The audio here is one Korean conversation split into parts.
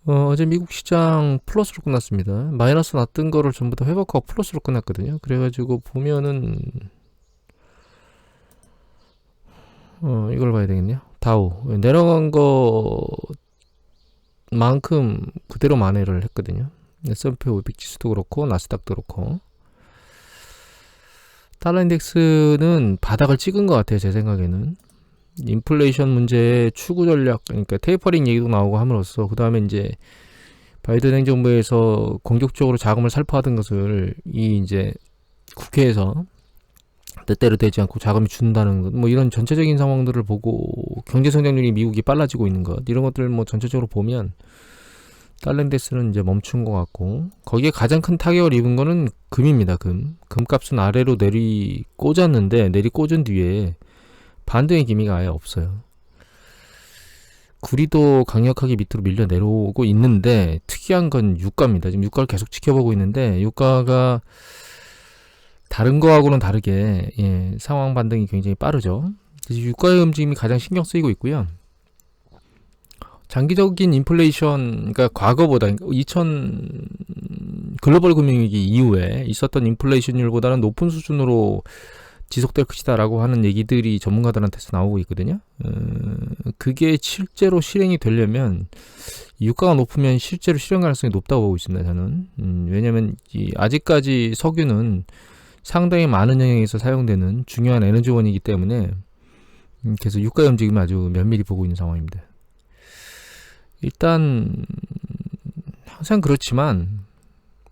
어제 미국 시장 플러스로 끝났습니다. 마이너스 났던 거를 전부 다 회복하고 플러스로 끝났거든요. 그래가지고 보면은 이걸 봐야 되겠네요. 다우 내려간 거만큼 그대로 만회를 했거든요. S&P 500 지수도 그렇고 나스닥도 그렇고 달러 인덱스는 바닥을 찍은 것 같아요. 제 생각에는 인플레이션 문제의 추구 전략, 그러니까 테이퍼링 얘기도 나오고 함으로써 그 다음에 이제 바이든 행정부에서 공격적으로 자금을 살포하던 것을 이제 국회에서 뜻대로 되지 않고 자금이 준다는 것, 뭐 이런 전체적인 상황들을 보고 경제 성장률이 미국이 빨라지고 있는 것, 이런 것들 뭐 전체적으로 보면 달러 인덱스는 이제 멈춘 것 같고, 거기에 가장 큰 타격을 입은 거는 금입니다. 금값은 아래로 내리 꽂았는데 내리 꽂은 뒤에 반등의 기미가 아예 없어요. 구리도 강력하게 밑으로 밀려 내려오고 있는데 특이한 건 유가입니다. 지금 유가를 계속 지켜보고 있는데 유가가 다른 거하고는 다르게 상황 반등이 굉장히 빠르죠. 그래서 유가의 움직임이 가장 신경 쓰이고 있고요. 장기적인 인플레이션, 그러니까 과거보다 2000 글로벌 금융위기 이후에 있었던 인플레이션율보다는 높은 수준으로 지속될 것이다라고 하는 얘기들이 전문가들한테서 나오고 있거든요. 그게 실제로 실행이 되려면 유가가 높으면 실제로 실현 가능성이 높다고 보고 있습니다. 저는 왜냐하면 아직까지 석유는 상당히 많은 영역에서 사용되는 중요한 에너지원이기 때문에 그래서 유가의 움직임을 아주 면밀히 보고 있는 상황입니다. 일단 항상 그렇지만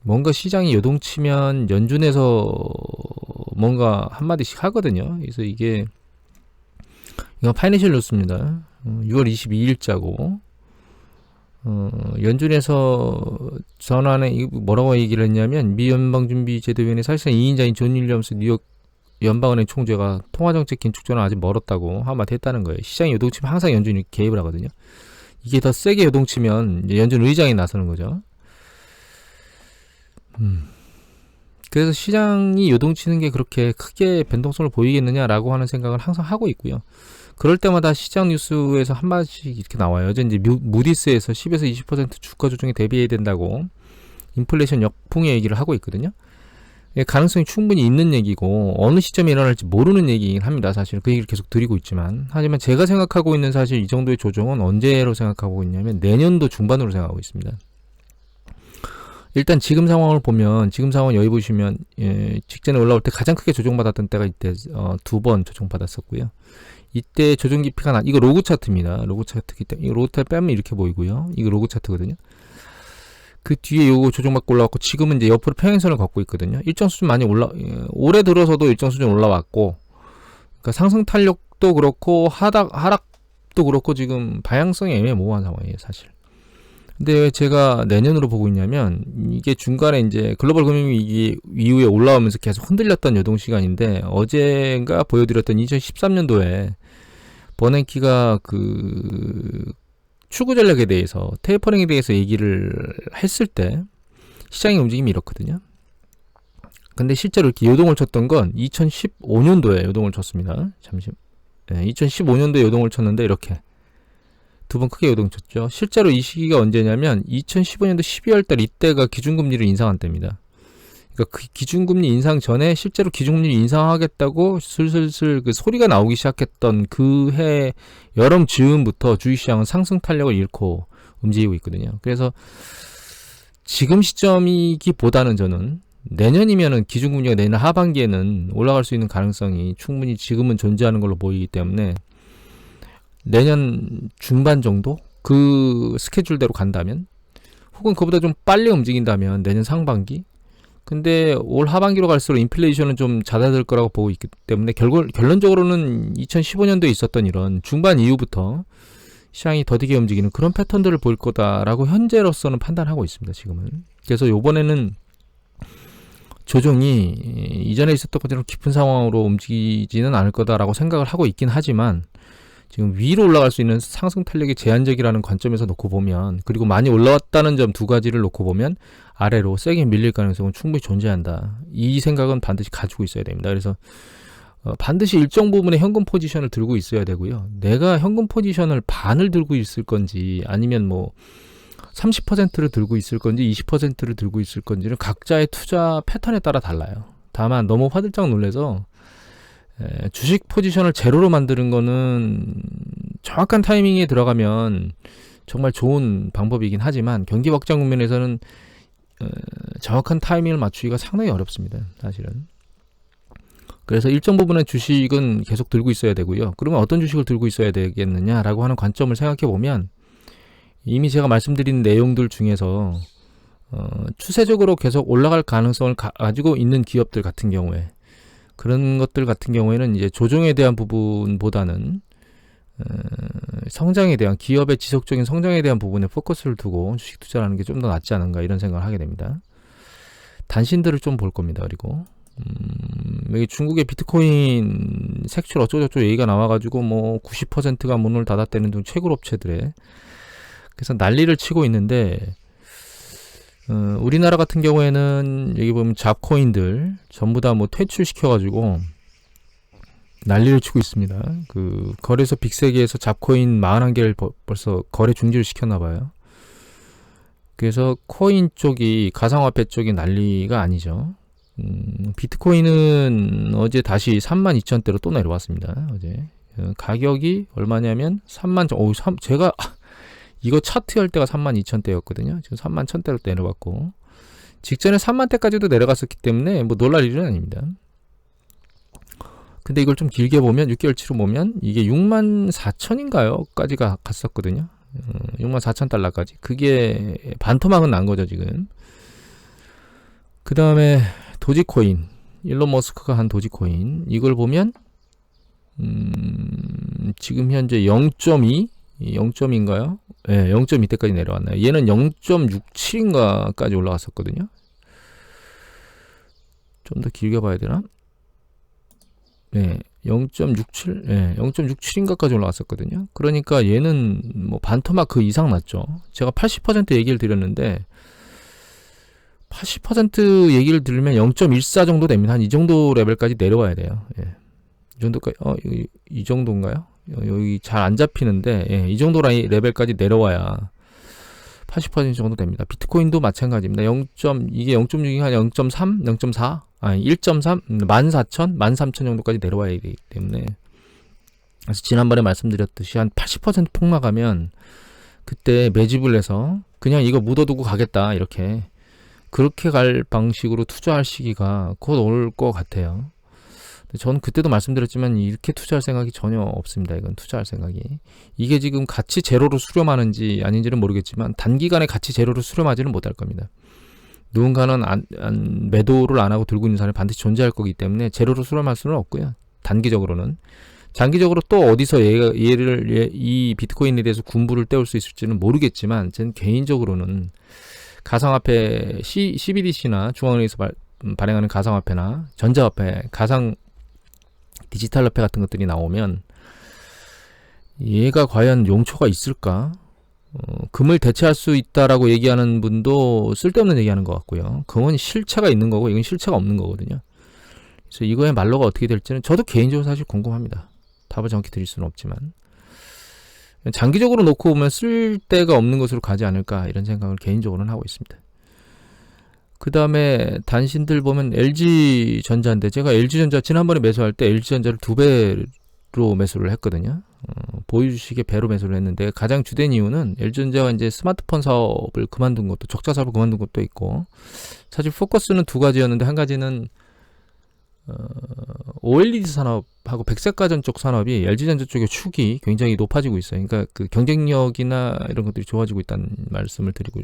뭔가 시장이 요동치면 연준에서 뭔가 한마디씩 하거든요. 그래서 이건 파이낸셜 뉴스입니다. 6월 22일자고 연준에서 전환에 뭐라고 얘기를 했냐면 미 연방준비제도위원회 사실상 2인자인 존 윌리엄스 뉴욕 연방은행 총재가 통화정책 긴축전환 아직 멀었다고 한마디 했다는 거예요. 시장이 요동치면 항상 연준이 개입을 하거든요. 이게 더 세게 요동치면 연준 의장이 나서는 거죠. 그래서 시장이 요동치는 게 그렇게 크게 변동성을 보이겠느냐라고 하는 생각을 항상 하고 있고요. 그럴 때마다 시장 뉴스에서 한마디씩 이렇게 나와요. 어제 이제 무디스에서 10에서 20% 주가 조정에 대비해야 된다고 인플레이션 역풍의 얘기를 하고 있거든요. 가능성이 충분히 있는 얘기고 어느 시점에 일어날지 모르는 얘기긴 합니다. 사실 그 얘기를 계속 드리고 있지만, 하지만 제가 생각하고 있는 사실 이 정도의 조정은 언제로 생각하고 있냐면 내년도 중반으로 생각하고 있습니다. 일단 지금 상황을 보면, 지금 상황 여기 보시면 직전에 올라올 때 가장 크게 조정받았던 때가 이때 2번 조정받았었고요. 이때 조정 깊이가 이거 로그 차트입니다. 로그 차트기 때문에 이 로그 차트 빼면 이렇게 보이고요. 이거 로그 차트거든요. 그 뒤에 요거 조정받고 올라왔고 지금은 이제 옆으로 평행선을 걷고 있거든요. 일정 수준 많이 올해 들어서도 일정 수준 올라왔고, 그러니까 상승 탄력도 그렇고 하락도 그렇고 지금 방향성이 애매모호한 상황이에요, 사실. 근데 왜 제가 내년으로 보고 있냐면, 이게 중간에 이제 글로벌 금융위기 이후에 올라오면서 계속 흔들렸던 요동 시간인데, 어제인가 보여드렸던 2013년도에 버냉키가 추구 전략에 대해서, 테이퍼링에 대해서 얘기를 했을 때 시장의 움직임이 이렇거든요. 근데 실제로 이렇게 요동을 쳤던 건 2015년도에 요동을 쳤습니다. 2015년도에 요동을 쳤는데 이렇게 두 번 크게 요동 쳤죠. 실제로 이 시기가 언제냐면 2015년도 12월달, 이때가 기준금리를 인상한 때입니다. 그러니까 그 기준금리 인상 전에 실제로 기준금리 인상하겠다고 슬슬슬 그 소리가 나오기 시작했던 그 해 여름 즈음부터 주식시장은 상승 탄력을 잃고 움직이고 있거든요. 그래서 지금 시점이기보다는 저는 내년이면은 기준금리가 내년 하반기에는 올라갈 수 있는 가능성이 충분히 지금은 존재하는 걸로 보이기 때문에 내년 중반 정도 그 스케줄대로 간다면, 혹은 그보다 좀 빨리 움직인다면 내년 상반기. 근데 올 하반기로 갈수록 인플레이션은 좀 잦아들 거라고 보고 있기 때문에 결론적으로는 2015년도에 있었던 이런 중반 이후부터 시장이 더디게 움직이는 그런 패턴들을 보일 거다라고 현재로서는 판단하고 있습니다. 지금은. 그래서 이번에는 조정이 이전에 있었던 것처럼 깊은 상황으로 움직이지는 않을 거다라고 생각을 하고 있긴 하지만, 지금 위로 올라갈 수 있는 상승 탄력이 제한적이라는 관점에서 놓고 보면, 그리고 많이 올라왔다는 점 두 가지를 놓고 보면 아래로 세게 밀릴 가능성은 충분히 존재한다. 이 생각은 반드시 가지고 있어야 됩니다. 그래서 반드시 일정 부분의 현금 포지션을 들고 있어야 되고요. 내가 현금 포지션을 반을 들고 있을 건지, 아니면 30%를 들고 있을 건지 20%를 들고 있을 건지는 각자의 투자 패턴에 따라 달라요. 다만 너무 화들짝 놀래서 주식 포지션을 제로로 만드는 거는 정확한 타이밍에 들어가면 정말 좋은 방법이긴 하지만 경기 확장 국면에서는 정확한 타이밍을 맞추기가 상당히 어렵습니다. 사실은. 그래서 일정 부분의 주식은 계속 들고 있어야 되고요. 그러면 어떤 주식을 들고 있어야 되겠느냐라고 하는 관점을 생각해 보면 이미 제가 말씀드린 내용들 중에서 추세적으로 계속 올라갈 가능성을 가지고 있는 기업들 같은 경우에 그런 것들 같은 경우에는 이제 조정에 대한 부분보다는 성장에 대한 기업의 지속적인 성장에 대한 부분에 포커스를 두고 주식 투자하는 게 좀 더 낫지 않은가 이런 생각을 하게 됩니다. 단신들을 좀 볼 겁니다. 그리고 여기 중국의 비트코인 색출 어쩌고저쩌고 얘기가 나와가지고 뭐 90%가 문을 닫았다는 등 채굴 업체들에 그래서 난리를 치고 있는데 우리나라 같은 경우에는 여기 보면 잡코인들 전부 다 뭐 퇴출시켜가지고 난리를 치고 있습니다. 그 거래소 빅세계에서 잡코인 41개를 벌써 거래 중지를 시켰나봐요. 그래서 코인 쪽이 가상화폐 쪽이 난리가 아니죠. 비트코인은 어제 다시 32,000대로 또 내려왔습니다. 어제 가격이 얼마냐면 제가 이거 차트 할 때가 32,000대였거든요. 지금 31,000대로 내려왔고 직전에 30,000대까지도 내려갔었기 때문에 뭐 놀랄 일은 아닙니다. 근데 이걸 좀 길게 보면 6개월치로 보면 이게 64,000인가요? 까지 갔었거든요. 64,000달러까지. 그게 반토막은 난 거죠, 지금. 그 다음에 도지코인. 일론 머스크가 한 도지코인. 이걸 보면 지금 현재 0.2인가요? 네, 0.2대까지 내려왔나요? 얘는 0.67인가까지 올라갔었거든요. 좀 더 길게 봐야 되나? 네, 0.67, 네, 0.67인가까지 올라갔었거든요. 그러니까 얘는 뭐 반토막 그 이상 났죠. 제가 80% 얘기를 드렸는데 80% 얘기를 들으면 0.14 정도 됩니다. 한 이 정도 레벨까지 내려와야 돼요. 예. 이 정도까지 이 정도인가요? 여기 잘 안 잡히는데 예, 이 정도 레벨까지 내려와야 80% 정도 됩니다. 비트코인도 마찬가지입니다. 이게 0.6이 한 0.3, 0.4, 아니 1.3, 14,000, 13,000 정도까지 내려와야 되기 때문에 그래서 지난번에 말씀드렸듯이 한 80% 폭락하면 그때 매집을 해서 그냥 이거 묻어두고 가겠다 이렇게 그렇게 갈 방식으로 투자할 시기가 곧 올 것 같아요. 저는 그때도 말씀드렸지만 이렇게 투자할 생각이 전혀 없습니다. 이건 투자할 생각이. 이게 지금 가치 제로로 수렴하는지 아닌지는 모르겠지만 단기간에 가치 제로로 수렴하지는 못할 겁니다. 누군가는 매도를 안 하고 들고 있는 사람이 반드시 존재할 거기 때문에 제로로 수렴할 수는 없고요. 단기적으로는. 장기적으로 또 어디서 이 비트코인에 대해서 군부를 떼올 수 있을지는 모르겠지만 저는 개인적으로는 가상화폐 CBDC나 중앙은행에서 발행하는 가상화폐나 전자화폐, 가상 디지털 화폐 같은 것들이 나오면 얘가 과연 용처가 있을까? 금을 대체할 수 있다라고 얘기하는 분도 쓸데없는 얘기하는 것 같고요. 그건 실체가 있는 거고 이건 실체가 없는 거거든요. 그래서 이거의 말로가 어떻게 될지는 저도 개인적으로 사실 궁금합니다. 답을 정확히 드릴 수는 없지만 장기적으로 놓고 보면 쓸데가 없는 것으로 가지 않을까 이런 생각을 개인적으로는 하고 있습니다. 그 다음에 단신들 보면 LG전자인데 제가 LG전자 지난번에 매수할 때 LG전자를 2배로 매수를 했거든요. 보유 주식의 배로 매수를 했는데 가장 주된 이유는 LG전자가 이제 스마트폰 사업을 그만둔 것도 적자 사업을 그만둔 것도 있고 사실 포커스는 두 가지였는데 한 가지는 OLED 산업하고 백색가전 쪽 산업이 LG전자 쪽의 축이 굉장히 높아지고 있어요. 그러니까 그 경쟁력이나 이런 것들이 좋아지고 있다는 말씀을 드리고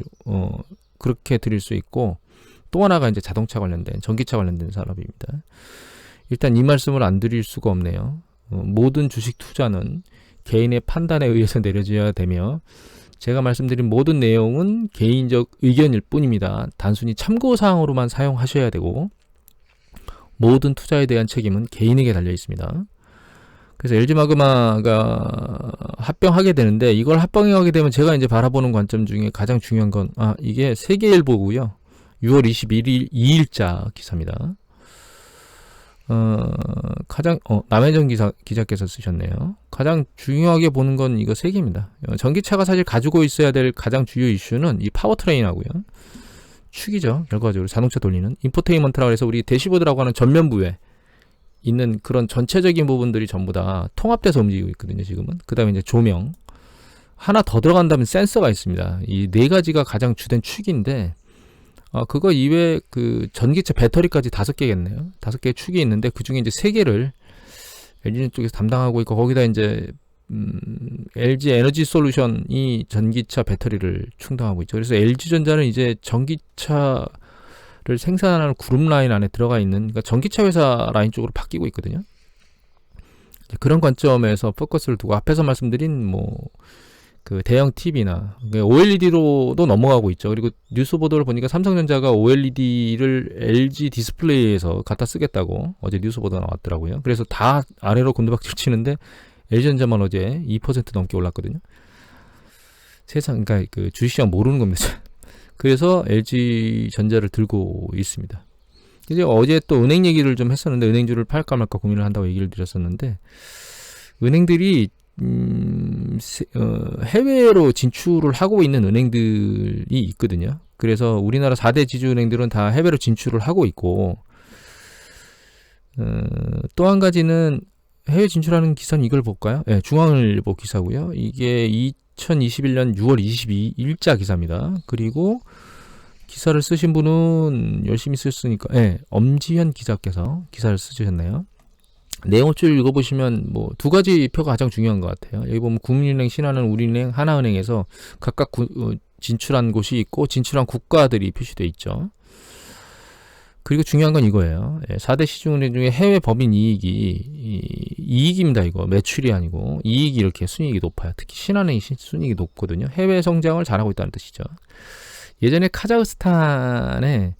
그렇게 드릴 수 있고 또 하나가 이제 자동차 관련된 전기차 관련된 산업입니다. 일단 이 말씀을 안 드릴 수가 없네요. 모든 주식 투자는 개인의 판단에 의해서 내려져야 되며 제가 말씀드린 모든 내용은 개인적 의견일 뿐입니다. 단순히 참고사항으로만 사용하셔야 되고 모든 투자에 대한 책임은 개인에게 달려 있습니다. 그래서 LG마그마가 합병하게 되는데 이걸 합병하게 되면 제가 이제 바라보는 관점 중에 가장 중요한 건 이게 세계일보고요. 6월 21일 2일자 기사입니다. 남해전 기자께서 쓰셨네요. 가장 중요하게 보는 건 이거 세 개입니다. 전기차가 사실 가지고 있어야 될 가장 주요 이슈는 이 파워트레인하고요. 축이죠. 결과적으로 자동차 돌리는 인포테인먼트라고 해서 우리 대시보드라고 하는 전면부에 있는 그런 전체적인 부분들이 전부 다 통합돼서 움직이고 있거든요. 지금은. 그 다음에 이제 조명. 하나 더 들어간다면 센서가 있습니다. 이 네 가지가 가장 주된 축인데 그거 이외에 그 전기차 배터리까지 5개겠네요. 5개의 축이 있는데 그 중에 이제 3개를 LG 쪽에서 담당하고 있고 거기다 이제 LG 에너지 솔루션이 전기차 배터리를 충당하고 있죠. 그래서 LG전자는 이제 전기차를 생산하는 그룹 라인 안에 들어가 있는 그러니까 전기차 회사 라인 쪽으로 바뀌고 있거든요. 그런 관점에서 포커스를 두고 앞에서 말씀드린 그 대형 TV나 OLED로도 넘어가고 있죠. 그리고 뉴스 보도를 보니까 삼성전자가 OLED를 LG 디스플레이에서 갖다 쓰겠다고 어제 뉴스 보도가 나왔더라고요. 그래서 다 아래로 곤두박질 치는데 LG전자만 어제 2% 넘게 올랐거든요. 그러니까 그 주식시장 모르는 겁니다. 그래서 LG전자를 들고 있습니다. 이제 어제 또 은행 얘기를 좀 했었는데 은행주를 팔까 말까 고민을 한다고 얘기를 드렸었는데 은행들이 해외로 진출을 하고 있는 은행들이 있거든요. 그래서 우리나라 4대 지주은행들은 다 해외로 진출을 하고 있고 또 한 가지는 해외 진출하는 기사는 이걸 볼까요? 네, 중앙일보 기사고요. 이게 2021년 6월 22일자 기사입니다. 그리고 기사를 쓰신 분은 열심히 쓰셨으니까 엄지현 기자께서 기사를 쓰셨네요. 내용을 쭉 읽어보시면 2가지 표가 가장 중요한 것 같아요. 여기 보면 국민은행, 신한은행, 우리은행, 하나은행에서 각각 진출한 곳이 있고 진출한 국가들이 표시되어 있죠. 그리고 중요한 건 이거예요. 4대 시중은행 중에 해외 법인 이익입니다. 이거 매출이 아니고 이익이 이렇게 순이익이 높아요. 특히 신한은행이 순이익이 높거든요. 해외 성장을 잘하고 있다는 뜻이죠. 예전에 카자흐스탄에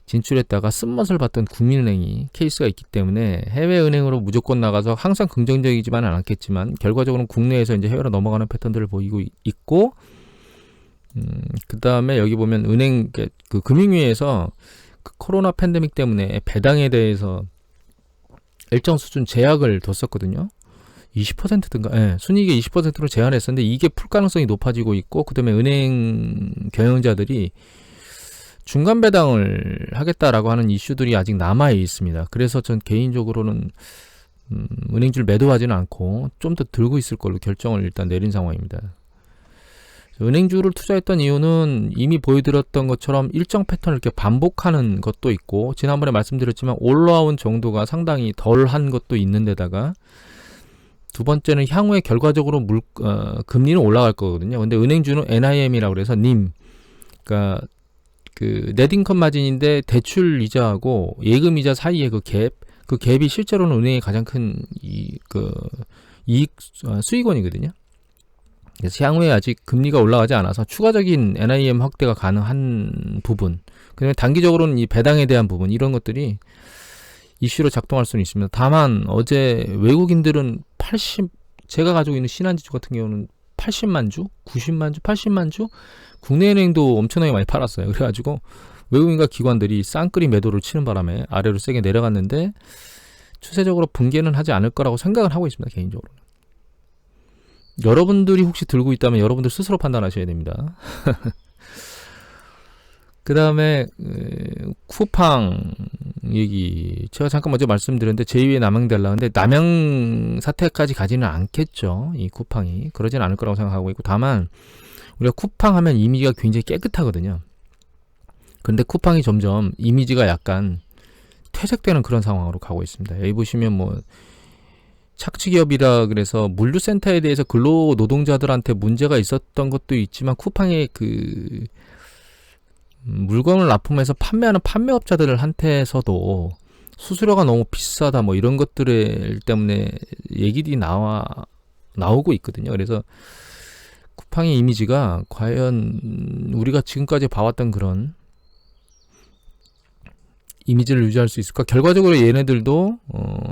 진출했다가 쓴맛을 봤던 국민은행이 케이스가 있기 때문에 해외은행으로 무조건 나가서 항상 긍정적이지만은 않겠지만 결과적으로는 국내에서 이제 해외로 넘어가는 패턴들을 보이고 있고 그 다음에 여기 보면 은행 그 금융위에서 그 코로나 팬데믹 때문에 배당에 대해서 일정 수준 제약을 뒀었거든요. 20%든가 순이익의 20%로 제한했었는데 이게 풀 가능성이 높아지고 있고 그 다음에 은행 경영자들이 중간 배당을 하겠다라고 하는 이슈들이 아직 남아 있습니다. 그래서 전 개인적으로는 은행주를 매도하지는 않고 좀 더 들고 있을 걸로 결정을 일단 내린 상황입니다. 은행주를 투자했던 이유는 이미 보여드렸던 것처럼 일정 패턴을 이렇게 반복하는 것도 있고 지난번에 말씀드렸지만 올라온 정도가 상당히 덜한 것도 있는데다가 두 번째는 향후에 결과적으로 금리는 올라갈 거거든요. 근데 은행주는 NIM이라고 그래서 그러니까 그 넷인컴 마진인데 대출 이자하고 예금 이자 사이의 그 갭이 실제로는 은행의 가장 큰 이익 수익원이거든요. 그래서 향후에 아직 금리가 올라가지 않아서 추가적인 NIM 확대가 가능한 부분, 그다음에 단기적으로는 이 배당에 대한 부분 이런 것들이 이슈로 작동할 수는 있습니다. 다만 어제 외국인들은 제가 가지고 있는 신한지주 같은 경우는 80만 주, 90만 주, 80만 주 국내 은행도 엄청나게 많이 팔았어요. 그래가지고 외국인과 기관들이 쌍끌이 매도를 치는 바람에 아래로 세게 내려갔는데 추세적으로 붕괴는 하지 않을 거라고 생각을 하고 있습니다. 개인적으로. 여러분들이 혹시 들고 있다면 여러분들 스스로 판단하셔야 됩니다. 그 다음에 쿠팡 얘기 제가 잠깐 먼저 말씀드렸는데 제2의 남양달라 근데 남양 사태까지 가지는 않겠죠. 이 쿠팡이 그러진 않을 거라고 생각하고 있고 다만 우리가 쿠팡 하면 이미지가 굉장히 깨끗하거든요. 그런데 쿠팡이 점점 이미지가 약간 퇴색되는 그런 상황으로 가고 있습니다. 여기 보시면 착취기업이라 그래서 물류센터에 대해서 근로 노동자들한테 문제가 있었던 것도 있지만 쿠팡의 그 물건을 납품해서 판매하는 판매업자들한테서도 수수료가 너무 비싸다 이런 것들 때문에 얘기들이 나오고 있거든요. 그래서 쿠팡의 이미지가 과연 우리가 지금까지 봐왔던 그런 이미지를 유지할 수 있을까? 결과적으로 얘네들도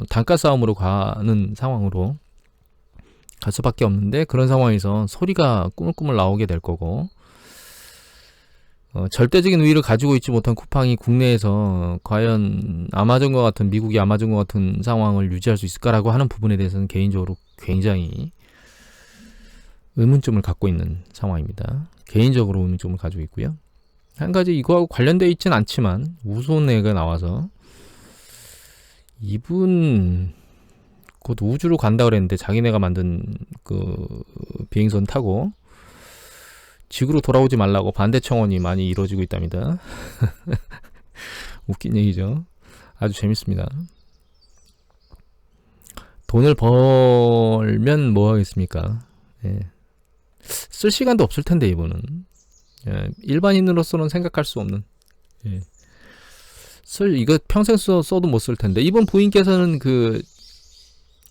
단가 싸움으로 가는 상황으로 갈 수밖에 없는데 그런 상황에서 소리가 꾸물꾸물 나오게 될 거고 절대적인 우위를 가지고 있지 못한 쿠팡이 국내에서 과연 아마존과 같은 미국의 아마존과 같은 상황을 유지할 수 있을까라고 하는 부분에 대해서는 개인적으로 굉장히 의문점을 갖고 있는 상황입니다. 개인적으로 의문점을 가지고 있고요. 한 가지 이거하고 관련되어 있진 않지만 우손애가 나와서 이분 곧 우주로 간다 그랬는데 자기네가 만든 그 비행선 타고 지구로 돌아오지 말라고 반대 청원이 많이 이루어지고 있답니다. 웃긴 얘기죠. 아주 재밌습니다. 돈을 벌면 뭐 하겠습니까? 예. 쓸 시간도 없을 텐데 이분은 일반인으로서는 생각할 수 없는 이거 평생 써도 못 쓸 텐데 이번 부인께서는 그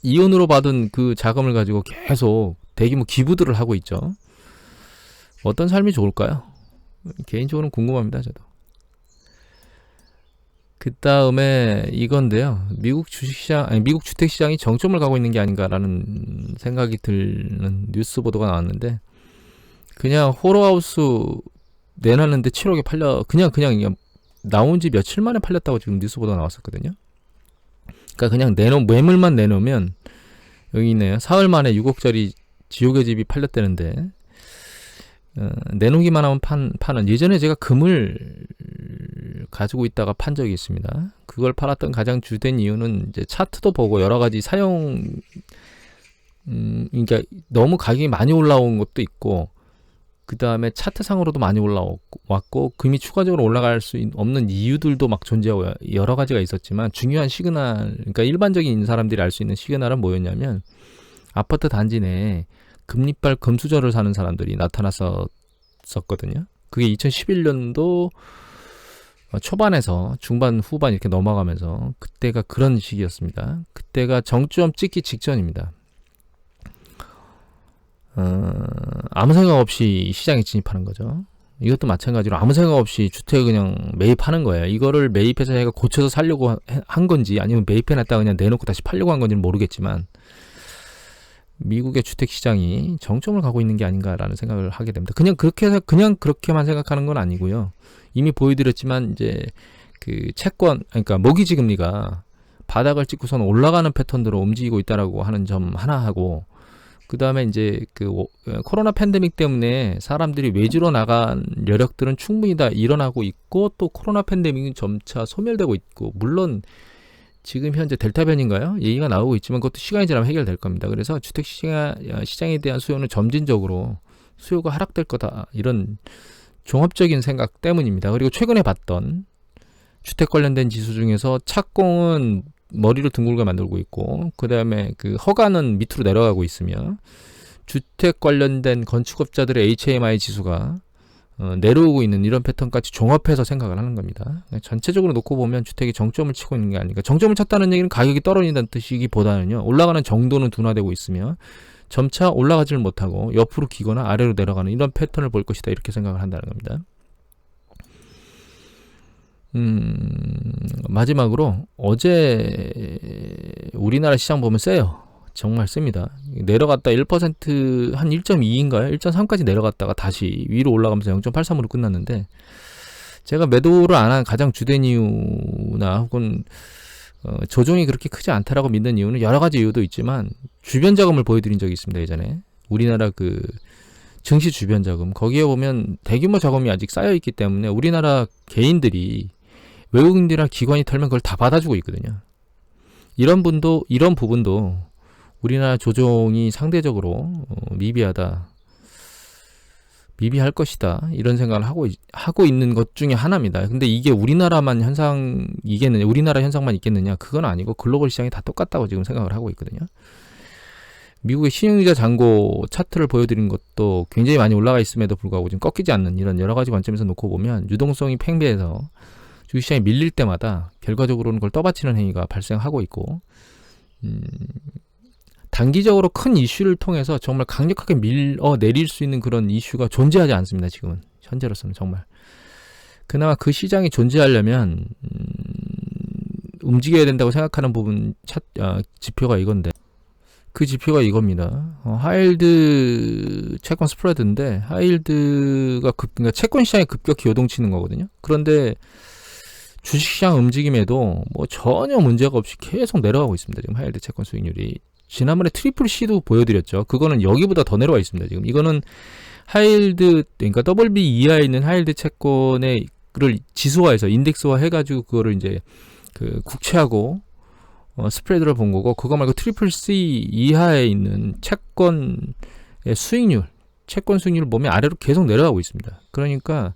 이혼으로 받은 그 자금을 가지고 계속 대규모 기부들을 하고 있죠. 어떤 삶이 좋을까요? 개인적으로는 궁금합니다. 저도. 그 다음에 이건데요. 미국 주택시장이 정점을 가고 있는 게 아닌가라는 생각이 드는 뉴스 보도가 나왔는데 그냥 호러하우스 내놨는데 7억에 팔려 그냥 나온 지 며칠 만에 팔렸다고 지금 뉴스 보도가 나왔었거든요. 그러니까 그냥 매물만 내놓으면 여기 있네요. 사흘 만에 6억짜리 지옥의 집이 팔렸다는데 내놓기만 하면 파는 예전에 제가 금을 가지고 있다가 판 적이 있습니다. 그걸 팔았던 가장 주된 이유는 이제 차트도 보고 여러 가지 그러니까 너무 가격이 많이 올라온 것도 있고 그 다음에 차트상으로도 많이 올라왔고 금이 추가적으로 올라갈 수 없는 이유들도 막 존재하고 여러 가지가 있었지만 중요한 시그널, 그러니까 일반적인 사람들이 알 수 있는 시그널은 뭐였냐면 아파트 단지 내에 금리빨 금수저를 사는 사람들이 나타났었거든요. 그게 2011년도 초반에서 중반 후반 이렇게 넘어가면서 그때가 그런 시기였습니다. 그때가 정점 찍기 직전입니다. 아무 생각 없이 시장에 진입하는 거죠. 이것도 마찬가지로 아무 생각 없이 주택을 그냥 매입하는 거예요. 이거를 매입해서 얘가 고쳐서 살려고 한 건지 아니면 매입해놨다가 그냥 내놓고 다시 팔려고 한 건지는 모르겠지만 미국의 주택시장이 정점을 가고 있는 게 아닌가라는 생각을 하게 됩니다. 그냥 그렇게만 생각하는 건 아니고요. 이미 보여드렸지만 이제 그 채권, 그러니까 모기지 금리가 바닥을 찍고선 올라가는 패턴으로 움직이고 있다라고 하는 점 하나 하고 그 다음에 이제 그 코로나 팬데믹 때문에 사람들이 외주로 나간 여력들은 충분히 다 일어나고 있고 또 코로나 팬데믹은 점차 소멸되고 있고 물론 지금 현재 델타 변인가요? 얘기가 나오고 있지만 그것도 시간이 지나면 해결될 겁니다. 그래서 주택 시장에 대한 수요는 점진적으로 수요가 하락될 거다 이런 종합적인 생각 때문입니다. 그리고 최근에 봤던 주택 관련된 지수 중에서 착공은 머리를 둥글게 만들고 있고 그 다음에 그 허가는 밑으로 내려가고 있으며 주택 관련된 건축업자들의 HMI 지수가 내려오고 있는 이런 패턴까지 종합해서 생각을 하는 겁니다. 전체적으로 놓고 보면 주택이 정점을 치고 있는 게 아닌가. 정점을 쳤다는 얘기는 가격이 떨어진다는 뜻이기보다는요. 올라가는 정도는 둔화되고 있으며 점차 올라가지를 못하고 옆으로 기거나 아래로 내려가는 이런 패턴을 볼 것이다. 이렇게 생각을 한다는 겁니다. 마지막으로 어제 우리나라 시장 보면 세요. 정말 셉니다. 내려갔다 1% 한 1.2인가요? 1.3까지 내려갔다가 다시 위로 올라가면서 0.83으로 끝났는데 제가 매도를 안 한 가장 주된 이유나 혹은 조정이 그렇게 크지 않다라고 믿는 이유는 여러 가지 이유도 있지만 주변 자금을 보여드린 적이 있습니다. 예전에 우리나라 그 증시 주변 자금 거기에 보면 대규모 자금이 아직 쌓여있기 때문에 우리나라 개인들이 외국인들이나 기관이 털면 그걸 다 받아주고 있거든요. 이런 부분도 우리나라 조정이 상대적으로 미비할 것이다 이런 생각을 하고 있는 것 중에 하나입니다. 근데 이게 우리나라 현상만 있겠느냐? 그건 아니고 글로벌 시장이 다 똑같다고 지금 생각을 하고 있거든요. 미국의 신용이자 잔고 차트를 보여드린 것도 굉장히 많이 올라가 있음에도 불구하고 지금 꺾이지 않는 이런 여러 가지 관점에서 놓고 보면 유동성이 팽배해서 주식시장이 밀릴 때마다 결과적으로는 그걸 떠받치는 행위가 발생하고 있고 단기적으로 큰 이슈를 통해서 정말 강력하게 내릴 수 있는 그런 이슈가 존재하지 않습니다. 지금은 현재로서는 정말 그나마 그 시장이 존재하려면 움직여야 된다고 생각하는 부분 지표가 이건데 그 지표가 이겁니다. 하이힐드 채권 스프레드인데 하이힐드가 그러니까 채권 시장에 급격히 요동치는 거거든요. 그런데 주식시장 움직임에도 뭐 전혀 문제가 없이 계속 내려가고 있습니다. 지금 하이힐드 채권 수익률이. 지난번에 트리플 C도 보여드렸죠. 그거는 여기보다 더 내려와 있습니다. 지금 이거는 하이힐드 그러니까 WB 이하에 있는 하이힐드 채권의 를 지수화해서 인덱스화 해가지고 그거를 이제 그 국채하고 스프레드를 본 거고, 그거 말고 트리플 C 이하에 있는 채권의 수익률, 채권 수익률을 보면 아래로 계속 내려가고 있습니다. 그러니까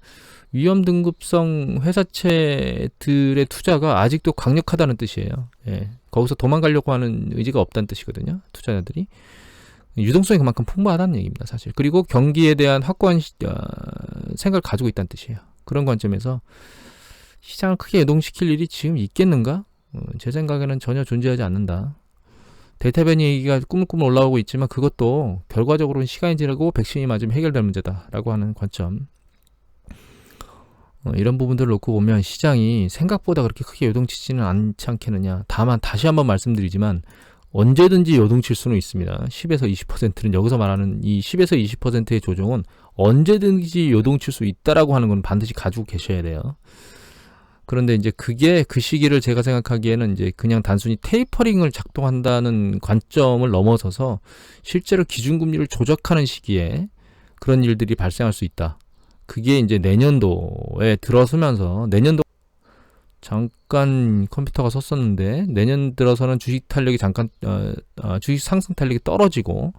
위험 등급성 회사채들의 투자가 아직도 강력하다는 뜻이에요. 예. 거기서 도망가려고 하는 의지가 없다는 뜻이거든요. 투자자들이. 유동성이 그만큼 풍부하다는 얘기입니다, 사실. 그리고 경기에 대한 확고한 생각을 가지고 있다는 뜻이에요. 그런 관점에서 시장을 크게 유동시킬 일이 지금 있겠는가? 제 생각에는 전혀 존재하지 않는다. 데이터 벤 얘기가 꾸물꾸물 올라오고 있지만 그것도 결과적으로는 시간이 지나고 백신이 맞으면 해결될 문제다라고 하는 관점. 이런 부분들을 놓고 보면 시장이 생각보다 그렇게 크게 요동치지는 않지 않겠느냐. 다만 다시 한번 말씀드리지만 언제든지 요동칠 수는 있습니다. 10에서 20%는 여기서 말하는 이 10에서 20%의 조정은 언제든지 요동칠 수 있다라고 하는 건 반드시 가지고 계셔야 돼요. 그런데 이제 그게 그 시기를 제가 생각하기에는 이제 그냥 단순히 테이퍼링을 작동한다는 관점을 넘어서서 실제로 기준금리를 조작하는 시기에 그런 일들이 발생할 수 있다. 그게 이제 내년도에 들어서면서 내년도 잠깐 컴퓨터가 섰었는데 내년 들어서는 주식 탄력이 주식 상승 탄력이 떨어지고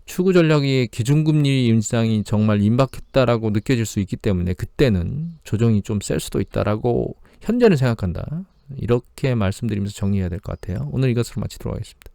추구 전략의 기준금리 인상이 정말 임박했다라고 느껴질 수 있기 때문에 그때는 조정이 좀 셀 수도 있다라고 현재는 생각한다. 이렇게 말씀드리면서 정리해야 될 것 같아요. 오늘 이것으로 마치도록 하겠습니다.